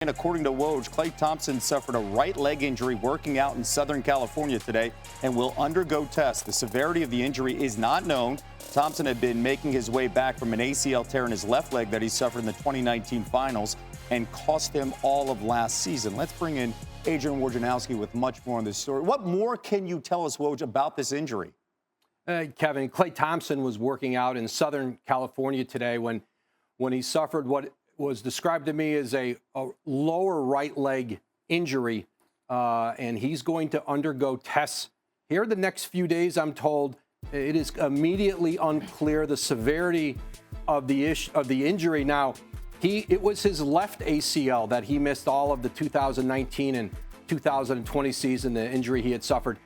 And according to Woj, Klay Thompson suffered a right leg injury working out in Southern California today and will undergo tests. The severity of the injury is not known. Thompson had been making his way back from an ACL tear in his left leg that he suffered in the 2019 finals and cost him all of last season. Let's bring in Adrian Wojnarowski with much more on this story. What more can you tell us, Woj, about this injury? Kevin, Klay Thompson was working out in Southern California today when he suffered what was described to me as a lower right leg injury, and he's going to undergo tests here the next few days, I'm told. It is immediately unclear the severity of the injury. Now, it was his left ACL that he missed all of the 2019 and 2020 season, the injury he had suffered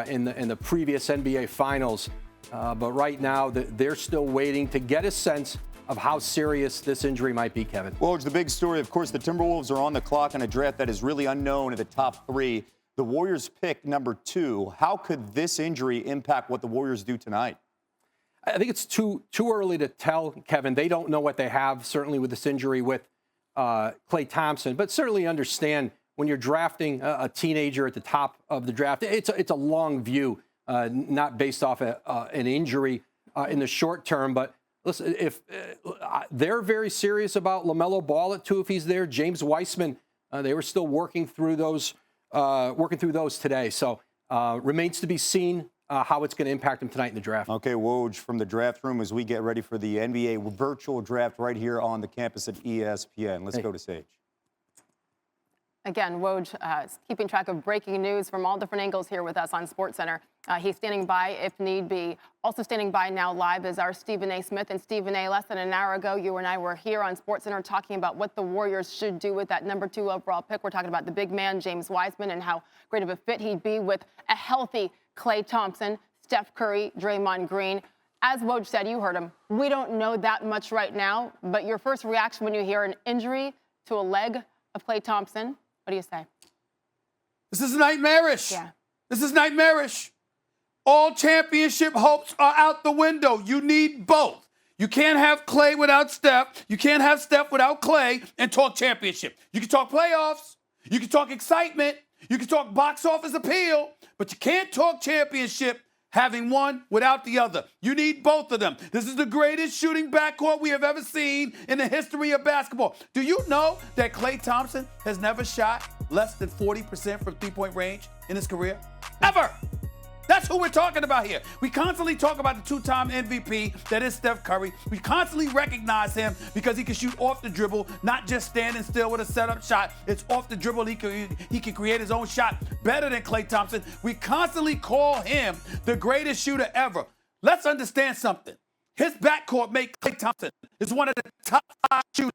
in the previous NBA Finals. But right now, they're still waiting to get a sense of how serious this injury might be, Kevin. Well, it's the big story. Of course, the Timberwolves are on the clock in a draft that is really unknown at the top three. The Warriors pick number 2. How could this injury impact what the Warriors do tonight? I think it's too early to tell, Kevin. They don't know what they have, certainly with this injury with Klay Thompson, but certainly understand when you're drafting a teenager at the top of the draft, it's a long view, not based off an injury in the short term, but listen, if they're very serious about LaMelo Ball at 2 if he's there, James Wiseman, they were still working through those today. So remains to be seen how it's going to impact him tonight in the draft. Okay, Woj, from the draft room as we get ready for the NBA virtual draft right here on the campus at ESPN. Let's go to Sage. Again, Woj keeping track of breaking news from all different angles here with us on SportsCenter. He's standing by if need be. Also standing by now live is our Stephen A. Smith. And Stephen A., less than an hour ago, you and I were here on SportsCenter talking about what the Warriors should do with that number 2 overall pick. We're talking about the big man, James Wiseman, and how great of a fit he'd be with a healthy Klay Thompson, Steph Curry, Draymond Green. As Woj said, you heard him, we don't know that much right now. But your first reaction when you hear an injury to a leg of Klay Thompson, what do you say? This is nightmarish. Yeah. This is nightmarish. All championship hopes are out the window. You need both. You can't have Klay without Steph. You can't have Steph without Klay and talk championship. You can talk playoffs. You can talk excitement. You can talk box office appeal. But you can't talk championship having one without the other. You need both of them. This is the greatest shooting backcourt we have ever seen in the history of basketball. Do you know that Klay Thompson has never shot less than 40% from three-point range in his career? Ever! That's who we're talking about here. We constantly talk about the 2-time MVP that is Steph Curry. We constantly recognize him because he can shoot off the dribble, not just standing still with a setup shot. It's off the dribble. He can create his own shot better than Klay Thompson. We constantly call him the greatest shooter ever. Let's understand something. His backcourt make Klay Thompson is one of the top 5 shooters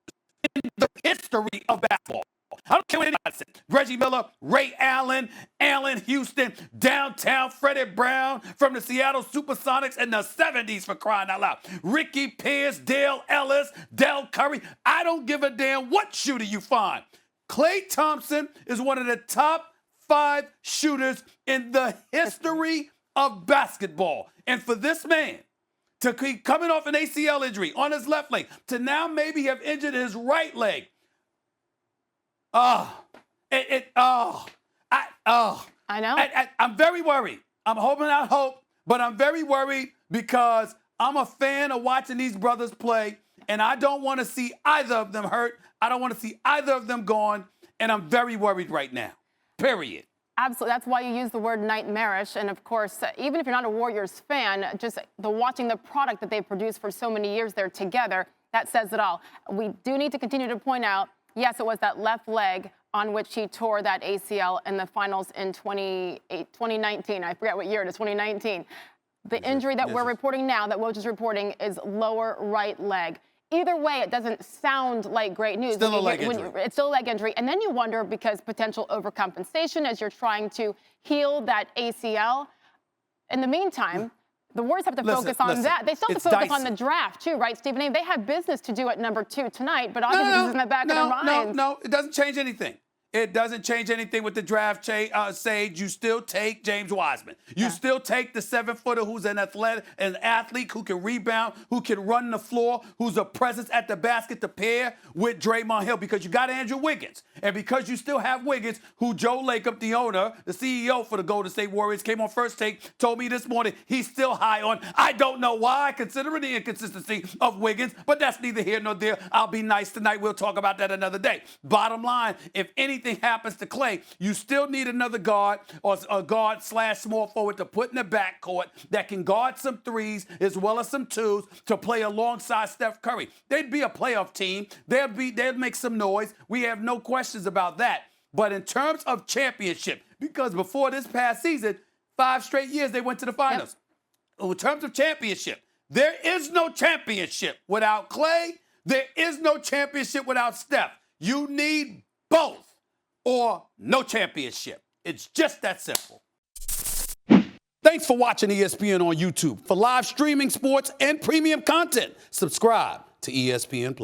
in the history of basketball. I don't care what anybody says. Reggie Miller, Ray Allen, Allen Houston, downtown Freddie Brown from the Seattle Supersonics in the 70s, for crying out loud. Ricky Pierce, Dale Ellis, Del Curry. I don't give a damn what shooter you find. Klay Thompson is one of the top 5 shooters in the history of basketball. And for this man to keep coming off an ACL injury on his left leg, to now maybe have injured his right leg, I know. I'm very worried. I'm hoping out hope, but I'm very worried because I'm a fan of watching these brothers play, and I don't want to see either of them hurt. I don't want to see either of them gone, and I'm very worried right now. Period. Absolutely. That's why you use the word nightmarish. And, of course, even if you're not a Warriors fan, just watching the product that they've produced for so many years there together, that says it all. We do need to continue to point out, yes, it was that left leg on which he tore that ACL in the finals in 2019. I forget what year it is, 2019. The injury that we're reporting now, that Woj is reporting, is lower right leg. Either way, it doesn't sound like great news. Still a leg injury. It's still a leg injury. And then you wonder, because potential overcompensation as you're trying to heal that ACL. In the meantime, the Warriors have to focus on that. They still have to focus on the draft, too, right, Stephen A.? They have business to do at number 2 tonight, but obviously this is in the back of their minds. No, it doesn't change anything. It doesn't change anything with the draft, Sage. You still take James Wiseman. You still take the 7-footer who's an athlete who can rebound, who can run the floor, who's a presence at the basket to pair with Draymond Hill, because you got Andrew Wiggins. And because you still have Wiggins, who Joe Lacob, the owner, the CEO for the Golden State Warriors, came on First Take, told me this morning he's still high on. I don't know why, considering the inconsistency of Wiggins, but that's neither here nor there. I'll be nice tonight. We'll talk about that another day. Bottom line, if anything happens to Klay, you still need another guard or a guard / small forward to put in the backcourt that can guard some threes as well as some twos to play alongside Steph Curry. They'd be a playoff team. They'd make some noise. We have no questions about that. But in terms of championship, because before this past season, 5 straight years they went to the finals. Yep. In terms of championship, there is no championship without Klay. There is no championship without Steph. You need both or no championship. It's just that simple. Thanks for watching ESPN on YouTube. For live streaming, sports, and premium content, subscribe to ESPN+.